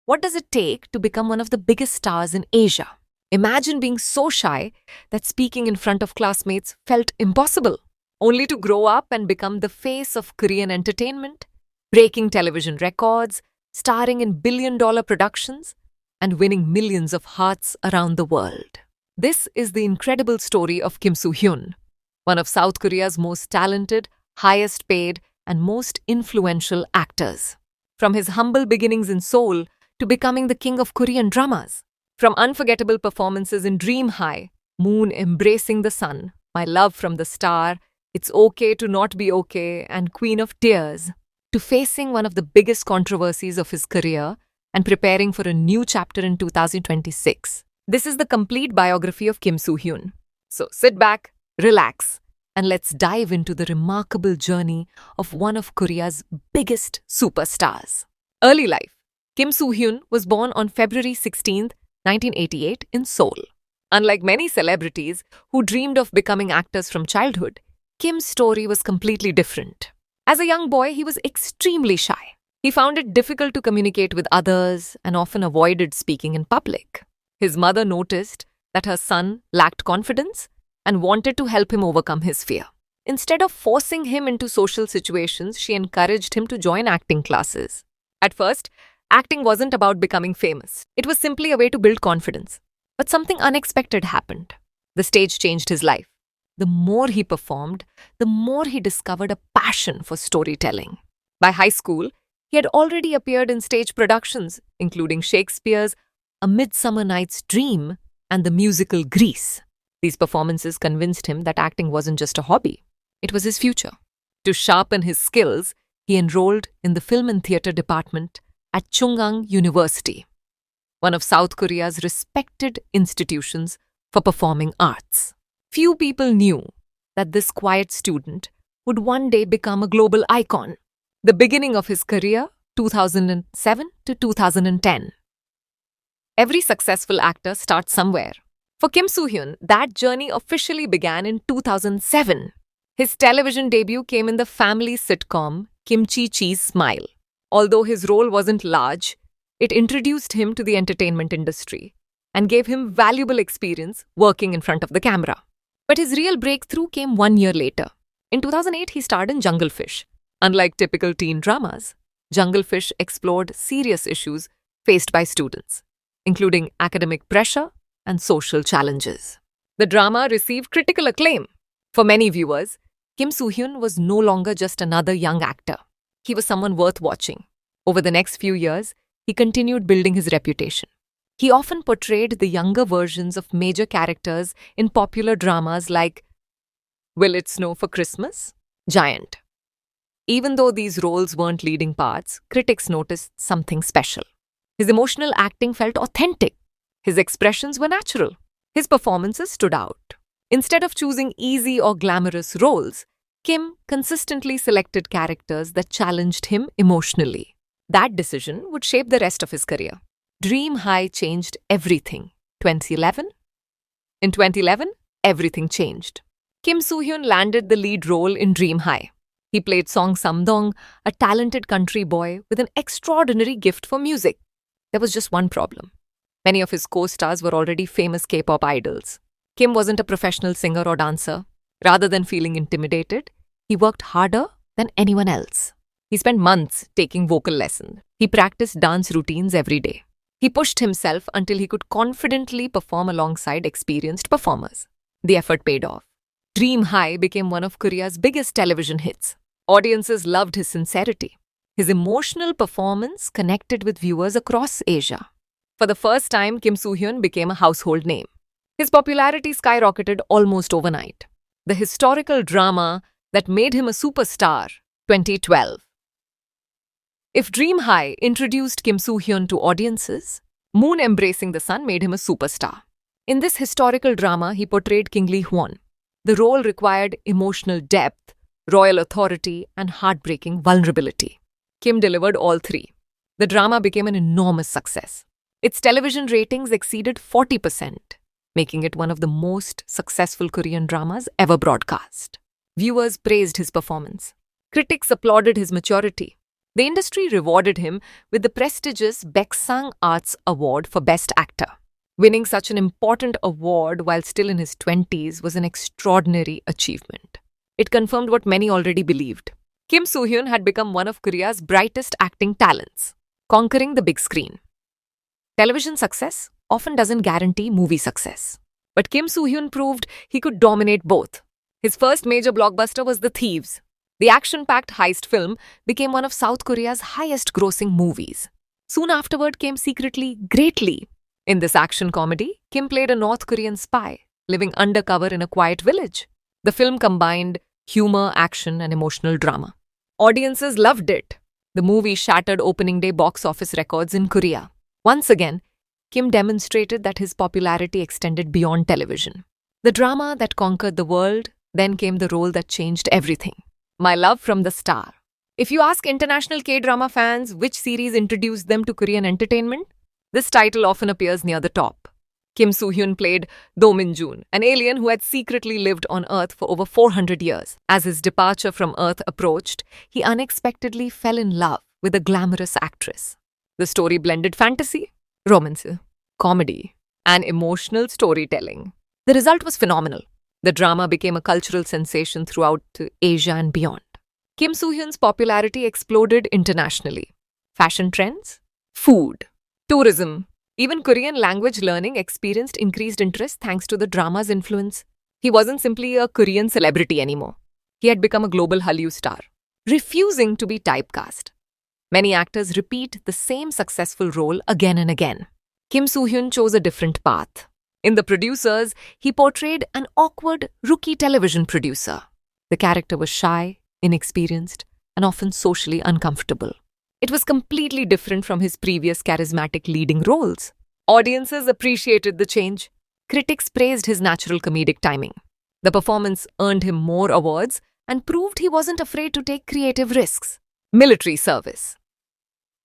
What does it take to become one of the biggest stars in Asia? Imagine being so shy that speaking in front of classmates felt impossible, only to grow up and become the face of Korean entertainment, breaking television records, starring in billion-dollar productions, and winning millions of hearts around the world. This is the incredible story of Kim Soo hyun, one of South Korea's most talented, highest paid, and most influential actors. From his humble beginnings in Seoul to becoming the king of Korean dramas, from unforgettable performances in Dream High, Moon Embracing the Sun, My Love from the Star, It's Okay to Not Be Okay, and Queen of Tears, to facing one of the biggest controversies of his career and preparing for a new chapter in 2026. This is the complete biography of Kim Soo hyun. So sit back, relax, and let's dive into the remarkable journey of one of Korea's biggest superstars. Early life. Kim Soo hyun was born on February 16, 1988 in Seoul. Unlike many celebrities who dreamed of becoming actors from childhood, Kim's story was completely different. As a young boy, he was extremely shy. He found it difficult to communicate with others and often avoided speaking in public. His mother noticed that her son lacked confidence and wanted to help him overcome his fear. Instead of forcing him into social situations, she encouraged him to join acting classes. At first, acting wasn't about becoming famous. It was simply a way to build confidence. But something unexpected happened. The stage changed his life. The more he performed, the more he discovered a passion for storytelling. By high school, he had already appeared in stage productions, including Shakespeare's A Midsummer Night's Dream and the musical Grease. These performances convinced him that acting wasn't just a hobby, it was his future. To sharpen his skills, he enrolled in the film and theatre department at Chungang University, one of South Korea's respected institutions for performing arts. Few people knew that this quiet student would one day become a global icon. The beginning of his career, 2007 to 2010. Every successful actor starts somewhere. For Kim Soo hyun, that journey officially began in 2007. His television debut came in the family sitcom Kimchi Cheese Smile. Although his role wasn't large, it introduced him to the entertainment industry and gave him valuable experience working in front of the camera. But his real breakthrough came 1 year later. In 2008, he starred in Jungle Fish. Unlike typical teen dramas, Jungle Fish explored serious issues faced by students, including academic pressure and social challenges. The drama received critical acclaim. For many viewers, Kim Soo hyun was no longer just another young actor. He was someone worth watching. Over the next few years, he continued building his reputation. He often portrayed the younger versions of major characters in popular dramas like Will It Snow for Christmas? Giant. Even though these roles weren't leading parts, critics noticed something special. His emotional acting felt authentic. His expressions were natural. His performances stood out. Instead of choosing easy or glamorous roles, Kim consistently selected characters that challenged him emotionally. That decision would shape the rest of his career. Dream High changed everything. 2011? In 2011, everything changed. Kim Soo hyun landed the lead role in Dream High. He played Song Samdong, a talented country boy with an extraordinary gift for music. There was just one problem. Many of his co-stars were already famous K-pop idols. Kim wasn't a professional singer or dancer. Rather than feeling intimidated, he worked harder than anyone else. He spent months taking vocal lessons. He practiced dance routines every day. He pushed himself until he could confidently perform alongside experienced performers. The effort paid off. Dream High became one of Korea's biggest television hits. Audiences loved his sincerity. His emotional performance connected with viewers across Asia. For the first time, Kim Soo hyun became a household name. His popularity skyrocketed almost overnight. The historical drama that made him a superstar, 2012. If Dream High introduced Kim Soo hyun to audiences, Moon Embracing the Sun made him a superstar. In this historical drama, he portrayed King Lee Hwon. The role required emotional depth, royal authority, and heartbreaking vulnerability. Kim delivered all three. The drama became an enormous success. Its television ratings exceeded 40%, making it one of the most successful Korean dramas ever broadcast. Viewers praised his performance. Critics applauded his maturity. The industry rewarded him with the prestigious Baeksang Arts Award for Best Actor. Winning such an important award while still in his 20s was an extraordinary achievement. It confirmed what many already believed. Kim Soo hyun had become one of Korea's brightest acting talents, conquering the big screen. Television success often doesn't guarantee movie success. But Kim Soo hyun proved he could dominate both. His first major blockbuster was The Thieves. The action-packed heist film became one of South Korea's highest-grossing movies. Soon afterward came Secretly Greatly. In this action comedy, Kim played a North Korean spy living undercover in a quiet village. The film combined humor, action, and emotional drama. Audiences loved it. The movie shattered opening day box office records in Korea. Once again, Kim demonstrated that his popularity extended beyond television. The drama that conquered the world, then came the role that changed everything. My Love from the Star. If you ask international K-drama fans which series introduced them to Korean entertainment, this title often appears near the top. Kim Soo hyun played Do Min-joon, an alien who had secretly lived on Earth for over 400 years. As his departure from Earth approached, he unexpectedly fell in love with a glamorous actress. The story blended fantasy, romance, comedy, and emotional storytelling. The result was phenomenal. The drama became a cultural sensation throughout Asia and beyond. Kim Soo hyun's popularity exploded internationally. Fashion trends, food, tourism, even Korean language learning experienced increased interest thanks to the drama's influence. He wasn't simply a Korean celebrity anymore. He had become a global Hallyu star, refusing to be typecast. Many actors repeat the same successful role again and again. Kim Soo hyun chose a different path. In The Producers, he portrayed an awkward rookie television producer. The character was shy, inexperienced, and often socially uncomfortable. It was completely different from his previous charismatic leading roles. Audiences appreciated the change. Critics praised his natural comedic timing. The performance earned him more awards and proved he wasn't afraid to take creative risks. Military service.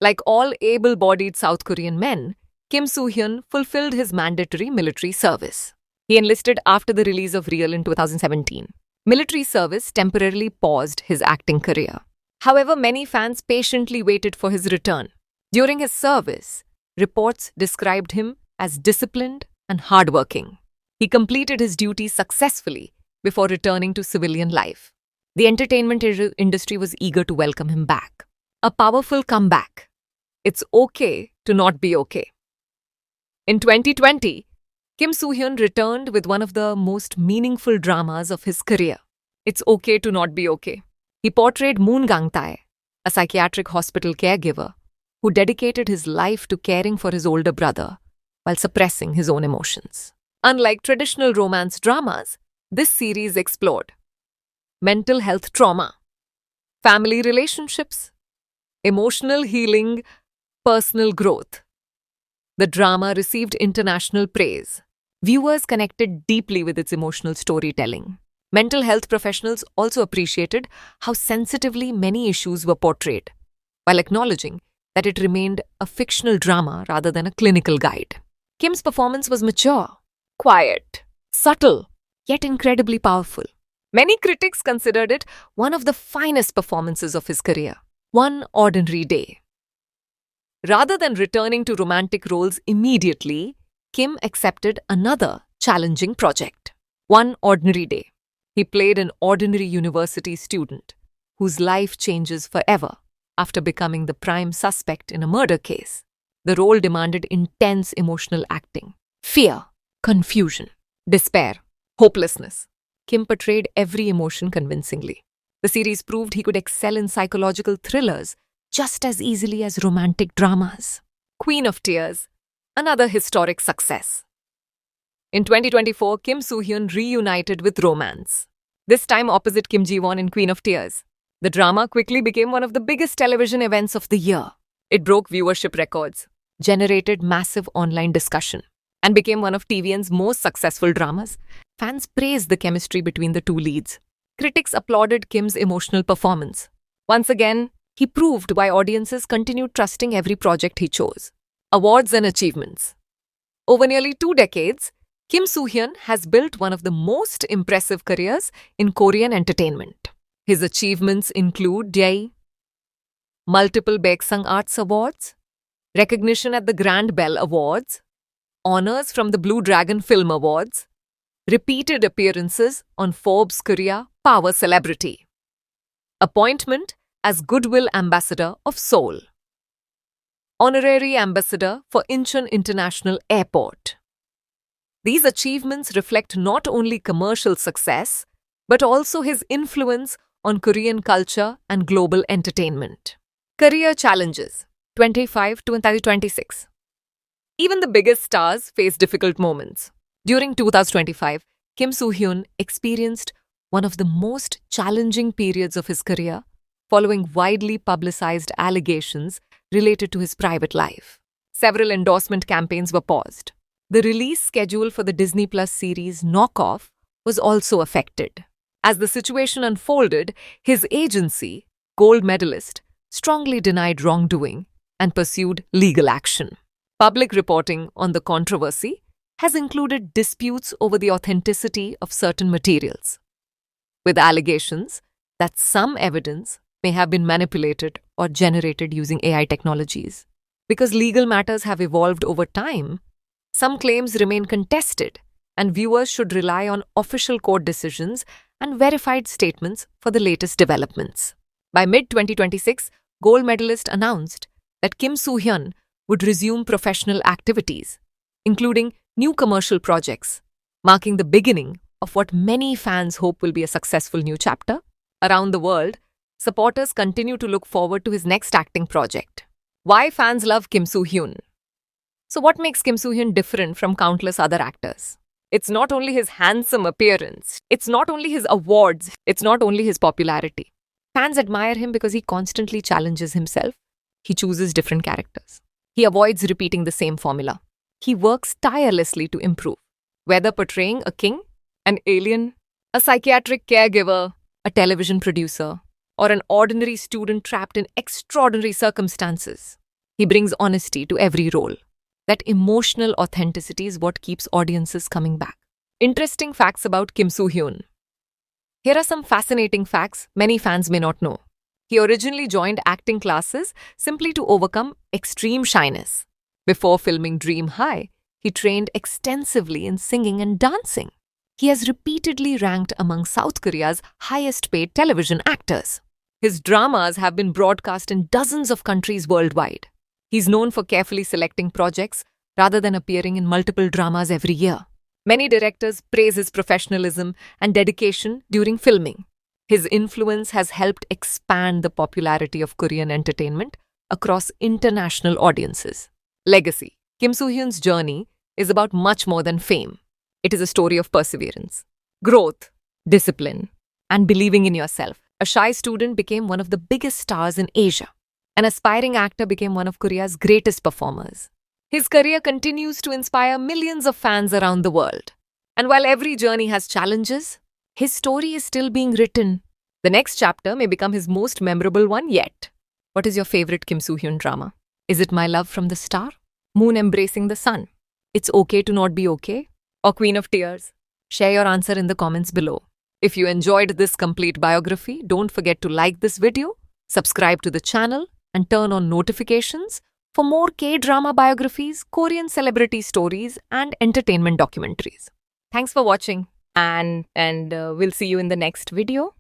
Like all able-bodied South Korean men, Kim Soo hyun fulfilled his mandatory military service. He enlisted after the release of Real in 2017. Military service temporarily paused his acting career. However, many fans patiently waited for his return. During his service, reports described him as disciplined and hardworking. He completed his duties successfully before returning to civilian life. The entertainment industry was eager to welcome him back. A powerful comeback. It's okay to not be okay. In 2020, Kim Soo hyun returned with one of the most meaningful dramas of his career. It's Okay to Not Be Okay. He portrayed Moon Gang-tae, a psychiatric hospital caregiver who dedicated his life to caring for his older brother while suppressing his own emotions. Unlike traditional romance dramas, this series explored mental health trauma, family relationships, emotional healing, personal growth. The drama received international praise. Viewers connected deeply with its emotional storytelling. Mental health professionals also appreciated how sensitively many issues were portrayed, while acknowledging that it remained a fictional drama rather than a clinical guide. Kim's performance was mature, quiet, subtle, yet incredibly powerful. Many critics considered it one of the finest performances of his career. One Ordinary Day. Rather than returning to romantic roles immediately, Kim accepted another challenging project. One Ordinary Day. He played an ordinary university student whose life changes forever after becoming the prime suspect in a murder case. The role demanded intense emotional acting, fear, confusion, despair, hopelessness. Kim portrayed every emotion convincingly. The series proved he could excel in psychological thrillers just as easily as romantic dramas. Queen of Tears, another historic success. In 2024, Kim Soo hyun reunited with romance, this time opposite Kim Ji-won in Queen of Tears. The drama quickly became one of the biggest television events of the year. It broke viewership records, generated massive online discussion, and became one of TVN's most successful dramas. Fans praised the chemistry between the two leads. Critics applauded Kim's emotional performance. Once again, he proved why audiences continued trusting every project he chose. Awards and achievements. Over nearly 2 decades, Kim Soo hyun has built one of the most impressive careers in Korean entertainment. His achievements include multiple Baeksang Arts Awards, recognition at the Grand Bell Awards, honors from the Blue Dragon Film Awards, repeated appearances on Forbes Korea Power Celebrity, appointment as Goodwill Ambassador of Seoul, Honorary Ambassador for Incheon International Airport. These achievements reflect not only commercial success, but also his influence on Korean culture and global entertainment. Career challenges 25 to 2026. Even the biggest stars face difficult moments. During 2025, Kim Soo hyun experienced one of the most challenging periods of his career following widely publicized allegations related to his private life. Several endorsement campaigns were paused. The release schedule for the Disney Plus series Knock Off was also affected. As the situation unfolded, his agency, gold medalist, strongly denied wrongdoing and pursued legal action. Public reporting on the controversy has included disputes over the authenticity of certain materials, with allegations that some evidence may have been manipulated or generated using AI technologies. Because legal matters have evolved over time, some claims remain contested, and viewers should rely on official court decisions and verified statements for the latest developments. By mid-2026, gold medalist announced that Kim Soo hyun would resume professional activities, including new commercial projects, marking the beginning of what many fans hope will be a successful new chapter. Around the world, supporters continue to look forward to his next acting project. Why fans love Kim Soo hyun? So what makes Kim Soo hyun different from countless other actors? It's not only his handsome appearance, it's not only his awards, it's not only his popularity. Fans admire him because he constantly challenges himself. He chooses different characters. He avoids repeating the same formula. He works tirelessly to improve, whether portraying a king, an alien, a psychiatric caregiver, a television producer, or an ordinary student trapped in extraordinary circumstances. He brings honesty to every role. That emotional authenticity is what keeps audiences coming back. Interesting facts about Kim Soo hyun. Here are some fascinating facts many fans may not know. He originally joined acting classes simply to overcome extreme shyness. Before filming Dream High, he trained extensively in singing and dancing. He has repeatedly ranked among South Korea's highest-paid television actors. His dramas have been broadcast in dozens of countries worldwide. He's known for carefully selecting projects rather than appearing in multiple dramas every year. Many directors praise his professionalism and dedication during filming. His influence has helped expand the popularity of Korean entertainment across international audiences. Legacy. Kim Soo hyun's journey is about much more than fame. It is a story of perseverance, growth, discipline, and believing in yourself. A shy student became one of the biggest stars in Asia. An aspiring actor became one of Korea's greatest performers. His career continues to inspire millions of fans around the world. And while every journey has challenges, his story is still being written. The next chapter may become his most memorable one yet. What is your favorite Kim Soo hyun drama? Is it My Love from the Star? Moon Embracing the Sun? It's Okay to Not Be Okay? Or Queen of Tears? Share your answer in the comments below. If you enjoyed this complete biography, don't forget to like this video, subscribe to the channel, and turn on notifications for more K-drama biographies, Korean celebrity stories, and entertainment documentaries. Thanks for watching, and we'll see you in the next video.